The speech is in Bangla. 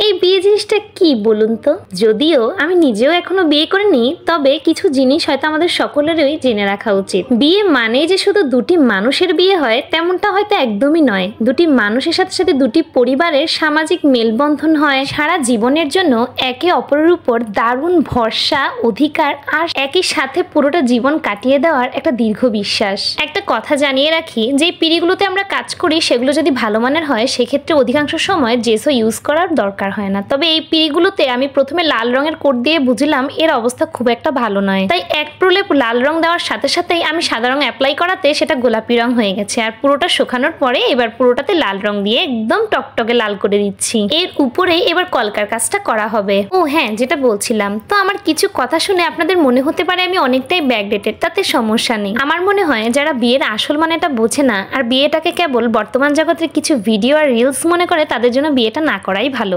এই বিয়ে জিনিসটা কি বলুন তো? যদিও আমি নিজেও এখনো বিয়ে করিনি, তবে কিছু জিনিস হয়তো আমাদের সকলেরই জেনে রাখা উচিত। বিয়ে মানে যে শুধু দুটি মানুষের বিয়ে হয় তেমনটা হয়তো একদমই নয়। দুটি মানুষের সাথে সাথে দুটি পরিবারের সামাজিক মেলবন্ধন হয়, সারা জীবনের জন্য একে অপরের উপর দারুণ ভরসা, অধিকার আর একই সাথে পুরোটা জীবন কাটিয়ে দেওয়ার একটা দীর্ঘ বিশ্বাস। একটা কথা জানিয়ে রাখি, যে পিঁড়িগুলোতে আমরা কাজ করি সেগুলো যদি ভালো মানের হয় সেক্ষেত্রে অধিকাংশ সময় জেসো ইউজ করার দরকার হয় না। তবে এই পিঁড়িগুলোতে আমি প্রথমে লাল রঙের কোট দিয়ে বুঝলাম এর অবস্থা খুব একটা ভালো নয়, তাই এক প্রলেপ লাল রং দেওয়ার সাথে সাথেই আমি সাদা রং অ্যাপ্লাই করাতে সেটা গোলাপি রং হয়ে গেছে। আর পুরোটা শুকানোর পরে এবার পুরোটাতে লাল রং দিয়ে একদম টকটকে লাল করে দিচ্ছি। এর উপরে এবার কলকার কাজটা করা হবে। ও হ্যাঁ, যেটা বলছিলাম, তো আমার কিছু কথা শুনে আপনাদের মনে হতে পারে আমি অনেকটাই ব্যাকডেটেড, তাতে সমস্যা নেই। আমার মনে হয় যারা বিয়ের আসল মানেটা বোঝে না আর বিয়েটাকে কেবল বর্তমান জগতের কিছু ভিডিও আর রিলস মনে করে তাদের জন্য বিয়েটা না করাই ভালো।